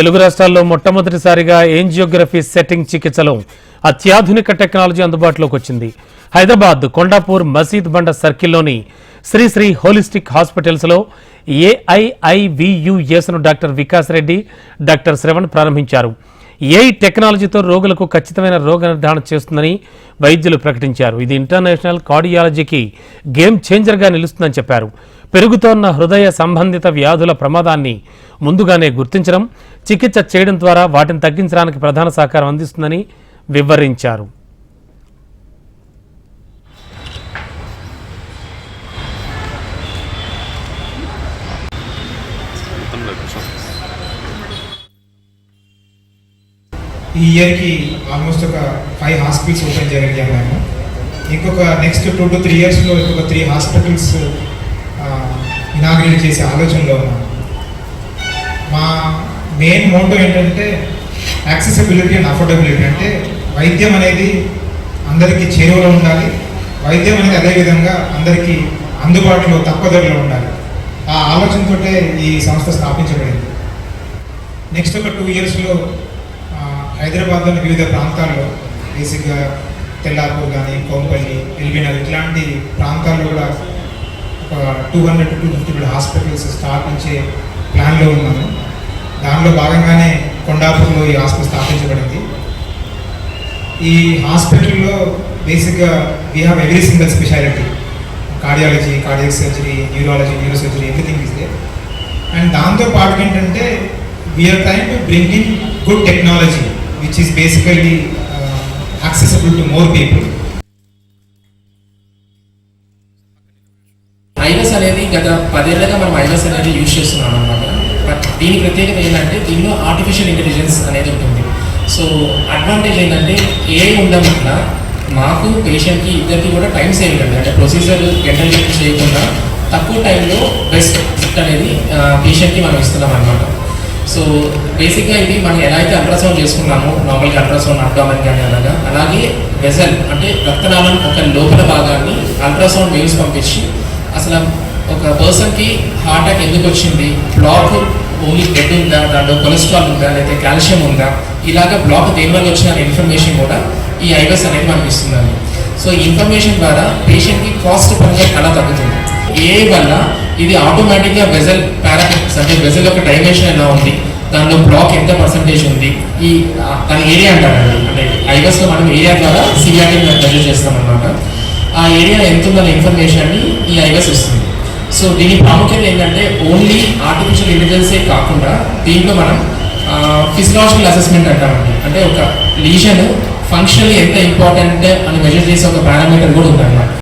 తెలుగు రాష్ట్రాల్లో మొట్టమొదటిసారిగా ఏంజియోగ్రఫీ సెట్టింగ్ చికిత్సలో అత్యాధునిక టెక్నాలజీ అందుబాటులోకి వచ్చింది. హైదరాబాద్ కొండాపూర్ మసీద్ బండ సర్కిల్లోని శ్రీ హోలిస్టిక్ హాస్పిటల్స్లో ఏఐఐవియుఎస్ను డాక్టర్ వికాస్ రెడ్డి, డాక్టర్ శ్రవణ్ ప్రారంభించారు. ఏఐ టెక్నాలజీతో రోగులకు ఖచ్చితమైన రోగ నిర్ధారణ చేస్తుందని వైద్యులు ప్రకటించారు. ఇది ఇంటర్నేషనల్ కార్డియాలజీకి గేమ్ చేంజర్గా నిలుస్తుందని చెప్పారు. పెరుగుతోన్న హృదయ సంబంధిత వ్యాధుల ప్రమాదాన్ని ముందుగానే గుర్తించడం, చికిత్స చేయడం ద్వారా వాటిని తగ్గించడానికి ప్రధాన సహకారం అందిస్తుందని వివరించారు. ఈ ఇయర్కి ఆల్మోస్ట్ ఒక 5 హాస్పిటల్స్ ఓపెన్ చేయగలిగాము మేము. ఇంకొక నెక్స్ట్ 2 to 3 ఇయర్స్లో ఇంకొక 3 హాస్పిటల్స్ ఇనాగ్రేట్ చేసే ఆలోచనలో ఉన్నాము. మా మెయిన్ మోటో ఏంటంటే యాక్సెసిబిలిటీ అండ్ అఫోర్డబిలిటీ. అంటే వైద్యం అనేది అందరికీ చేరువలో ఉండాలి, వైద్యం అనేది అదేవిధంగా అందరికీ అందుబాటులో తక్కువ ధరలో ఉండాలి. ఆ ఆలోచనతో ఈ సంస్థ స్థాపించబడింది. నెక్స్ట్ ఒక 2 ఇయర్స్లో హైదరాబాద్లోని వివిధ ప్రాంతాల్లో, బేసిక్గా తెల్లాపూర్ కానీ, కోంపల్లి, ఎల్బీనగర్ ఇట్లాంటి ప్రాంతాల్లో కూడా ఒక 200 to 250 హాస్పిటల్స్ స్థాపించే ప్లాన్లో ఉన్నాము. దానిలో భాగంగానే కొండాపూర్లో ఈ హాస్పిటల్ స్థాపించబడింది. ఈ హాస్పిటల్లో బేసిక్గా we have every single speciality, cardiology, cardiac surgery, neurology, neuro surgery, everything is there. And దాంతో పాటు ఏంటంటే we are trying to bring in good technology which is basically accessible to more people. ఐవస్ అనేది గత 10 ఏళ్ళగా మనం ఐవస్ అనేది యూజ్ చేస్తున్నాం అనమాట. బట్ దీని ప్రత్యేకత ఏంటంటే దీనిలో ఆర్టిఫిషియల్ ఇంటెలిజెన్స్ అనేది ఉంటుంది. సో అడ్వాంటేజ్ ఏంటంటే ఏఐ ఉండడం వల్ల మాకు పేషెంట్కి ఇద్దరికి కూడా టైం సేవింగ్ అండి. అంటే ప్రొసీజర్ గంటలు చేయకుండా తక్కువ టైంలో బెస్ట్ అనేది పేషెంట్కి మనం ఇస్తున్నాం అనమాట. సో బేసిక్గా ఇది మనం ఎలా అయితే అల్ట్రాసౌండ్ చేసుకున్నామో నార్మల్గా అల్ట్రాసౌండ్ అబ్డామెన్ కానీ అలాగే వెజల్ అంటే రక్తనాళం ఒక లోపల భాగాన్ని అల్ట్రాసౌండ్ వేవ్స్ పంపించి అసలు ఒక పర్సన్కి హార్ట్ అటాక్ ఎందుకు వచ్చింది, బ్లాక్ ఓన్లీ బ్లడ్ ఉందా, దాంట్లో కొలెస్ట్రాల్ ఉందా, లేకపోతే కాల్షియం ఉందా, ఇలాగ బ్లాక్ దేనివల్ల వచ్చిన ఇన్ఫర్మేషన్ కూడా ఈ ఐవస్ అనేది మనకి ఇస్తుందండి. సో ఈ ఇన్ఫర్మేషన్ ద్వారా పేషెంట్కి కాస్ట్ పరంగా చాలా తగ్గుతుంది. ఏ వల్ల ఇది ఆటోమేటిక్గా వెజల్ పారామీటర్స్ అంటే వెజల్ యొక్క డైమెన్షన్ ఎలా ఉంది, దానిలో బ్లాక్ ఎంత పర్సంటేజ్ ఉంది, ఈ దాని ఏరియా అంటారండి. అంటే ఐవస్లో మనం ఏరియా ద్వారా సిఆర్టీ మెజర్ చేస్తామన్నమాట. ఆ ఏరియా ఎంత ఉందన్న ఇన్ఫర్మేషన్ని ఈ ఐవస్ ఇస్తుంది. సో దీని ప్రాముఖ్యత ఏంటంటే ఓన్లీ ఆర్టిఫిషియల్ ఇంటెలిజెన్సే కాకుండా దీంట్లో మనం ఫిజియలాజికల్ అసెస్మెంట్ అంటామండి. అంటే ఒక లీజన్ ఫంక్షనల్ ఎంత ఇంపార్టెంట్ అని మెజర్ చేసే ఒక పారామీటర్ కూడా ఉందన్నమాట.